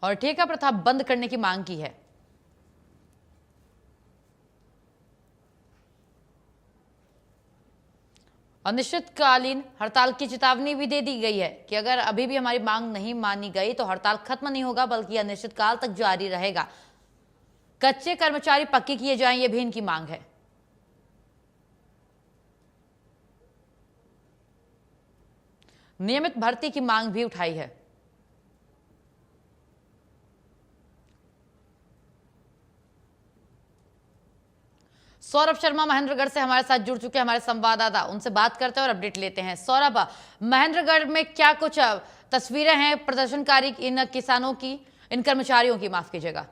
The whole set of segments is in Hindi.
और ठेका प्रथा बंद करने की मांग की है। अनिश्चितकालीन हड़ताल की चेतावनी भी दे दी गई है कि अगर अभी भी हमारी मांग नहीं मानी गई तो हड़ताल खत्म नहीं होगा बल्कि अनिश्चितकाल तक जारी रहेगा। कच्चे कर्मचारी पक्के किए जाएं, यह भी इनकी मांग है। नियमित भर्ती की मांग भी उठाई है। सौरभ शर्मा महेंद्रगढ़ से हमारे साथ जुड़ चुके हैं, हमारे संवाददाता, उनसे बात करते हैं और अपडेट लेते हैं। सौरभ, महेंद्रगढ़ में क्या कुछ तस्वीरें हैं प्रदर्शनकारी इन किसानों की, इन कर्मचारियों की, माफ कीजिएगा?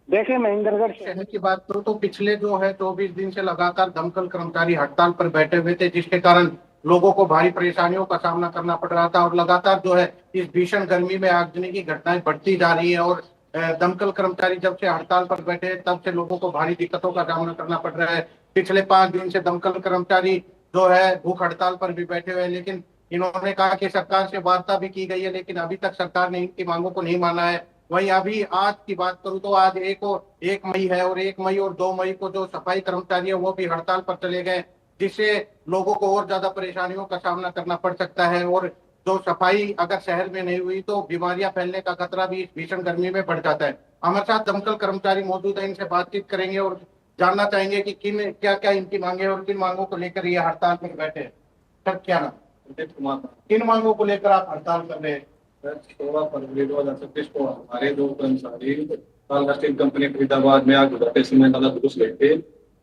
देखिए, महेंद्रगढ़ शहर की बात करूं तो पिछले जो है 24 दिन से लगातार दमकल कर्मचारी हड़ताल पर बैठे हुए थे, जिसके कारण लोगों को भारी परेशानियों का सामना करना पड़ रहा था। और लगातार जो है इस भीषण गर्मी में आगजनी की घटनाएं बढ़ती जा रही है और दमकल कर्मचारी जब से हड़ताल पर बैठे हैं तब से लोगों को भारी दिक्कतों का सामना करना पड़ रहा है। पिछले 5 दिन से दमकल कर्मचारी जो है भूख हड़ताल पर भी बैठे हुए हैं, लेकिन इन्होंने कहा कि सरकार से वार्ता भी की गई है, लेकिन अभी तक सरकार ने इनकी मांगों को नहीं माना है। वहीं अभी आज की बात करूं तो आज 1 मई है और 1 मई और 2 मई को जो सफाई कर्मचारी है वो भी हड़ताल पर चले गए, जिससे लोगों को और ज्यादा परेशानियों का सामना करना पड़ सकता है। और जो सफाई अगर शहर में नहीं हुई तो बीमारियां फैलने का खतरा भी इस भीषण गर्मी में बढ़ जाता है। हमारे साथ दमकल कर्मचारी मौजूद है, इनसे बातचीत करेंगे और जानना चाहेंगे कि किन क्या क्या इनकी मांगे और किन मांगों को लेकर ये हड़ताल पर बैठे हैं। सर, क्या नाम? उदित कुमार। किन मांगों को लेकर आप हड़ताल कर रहे हैं? 16 फरवरी 2026 को हमारे 2 कर्मचारी टाटा स्टील कंपनी फरीदाबाद में आग बुझाते समय ज्यादा जुलूस गए थे।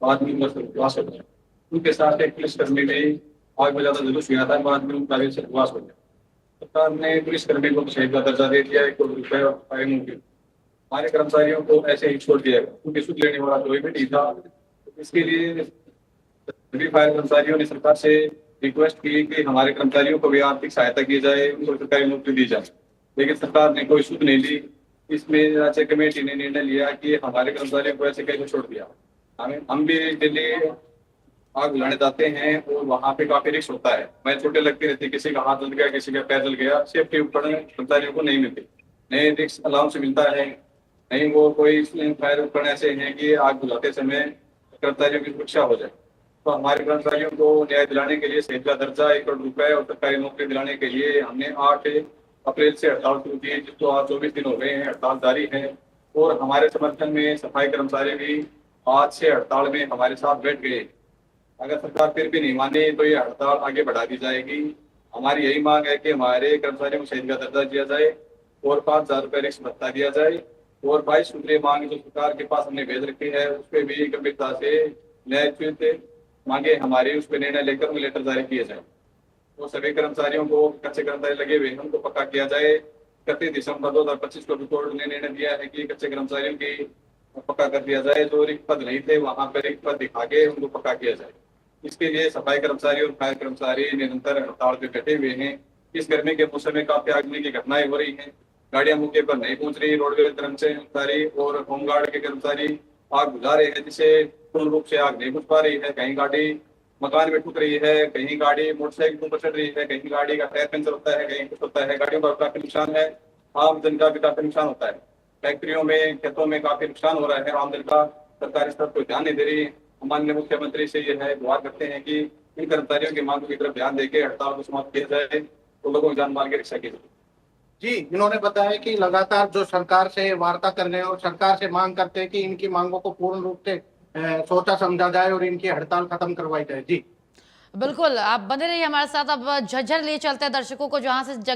बाद में उनका सर्वनाश हो गया। उनके साथ एक पुलिसकर्मी ने आग में ज्यादा जुलूस गया था, बाद में उनका भी सर्वनाश हो गया। सरकार ने पुलिसकर्मी को शहीद का दर्जा दे दिया, 1 करोड़ रुपए और फाइन की। हमारे कर्मचारियों को ऐसे ही छोड़ दिया गया, क्योंकि सुध लेने वाला कोई भी नहीं था। इसके लिए सभी फायर कर्मचारियों ने सरकार से रिक्वेस्ट की कि हमारे कर्मचारियों को भी आर्थिक सहायता की जाए, उनको सरकारी नौकरी दी जाए, लेकिन सरकार ने कोई सुध नहीं ली। इसमें राज्य कमेटी ने निर्णय लिया कि हमारे कर्मचारियों को ऐसे कैसे छोड़ दिया। हम भी दिल्ली आग बुझाने जाते हैं और वहाँ पे काफी रिस्क होता है। मैं छोटे लगती रहती, किसी का हाथ जल गया, किसी का पैर जल गया, सेफ्टी उपकरण कर्मचारियों को नहीं मिलते, नहीं रिस्क अलाउंस मिलता है, नहीं वो कोई फायर उपकरण ऐसे हैं कि आग बुझाते समय कर्मचारियों की सुरक्षा हो जाए। तो हमारे कर्मचारियों को न्याय दिलाने के लिए शहीद का दर्जा, 1 करोड़ रुपए और सरकारी नौकरी दिलाने के लिए हमने 8 अप्रैल से हड़ताल शुरू की, जिसको आज 24 दिन हो गए हैं, हड़ताल जारी है। और हमारे समर्थन में सफाई कर्मचारी भी आज से हड़ताल में हमारे साथ बैठ गए। अगर सरकार फिर भी नहीं माने तो ये हड़ताल आगे बढ़ा दी जाएगी। हमारी यही मांग है कि हमारे कर्मचारियों को शहीद का दर्जा दिया जाए और 5,000 रुपए रिस्क भत्ता दिया जाए। और 22 सूत्रीय मांग जो सरकार के पास हमने भेज रखी है उस पर भी गंभीरता से न्यायोचित मांगे हमारे, उस पर निर्णय लेकर उन्हें लेटर जारी किए जाए। तो सभी कर्मचारियों को, कच्चे कर्मचारी लगे हुए उनको पक्का किया जाए। 31 दिसंबर 2025 को कोर्ट ने निर्णय दिया है कि कच्चे कर्मचारियों की पक्का कर दिया जाए। जो रिक्त पद नहीं थे वहां पर रिक्त पद दिखा के उनको पक्का किया जाए। इसके लिए सफाई कर्मचारी और फायर कर्मचारी निरंतर हड़ताल पे बैठे हुए हैं। इस गर्मी के मौसम में काफी आगजनी की घटनाएं हो रही हैं, गाड़ियां मौके पर नहीं पहुंच रही। रोडवेज कर्मचारी और होमगार्ड के कर्मचारी आग बुझा रहे हैं, जिससे पूर्ण रूप से आग नहीं बुझ पा रही है। कहीं गाड़ी मकान में ठुक रही है, कहीं गाड़ी मोटरसाइकिल पर चढ़ रही है, कहीं गाड़ी का टायर पंचर होता है, कहीं कुछ होता है। गाड़ियों का काफी नुकसान है, आम जन का भी काफी नुकसान होता है। फैक्ट्रियों में, खेतों में काफी नुकसान हो रहा है आम जन का। सरकार इस तरफ कोई ध्यान नहीं दे रही। माननीय मुख्यमंत्री से यह है गुहार करते हैं कि इन कर्मचारियों की मांगों की तरफ ध्यान देकर हड़ताल को समाप्त किया जाए तो लोगों की जान माल की रक्षा की जाए। जी, इन्होंने बताया कि लगातार जो सरकार से वार्ता कर रहे हैं और सरकार से मांग करते हैं कि इनकी मांगों को पूर्ण रूप से सोचा समझा जाए और इनकी हड़ताल खत्म करवाई जाए। जी बिल्कुल, आप बने रहिए हमारे साथ। अब झज्जर ले चलते हैं दर्शकों को, जहां से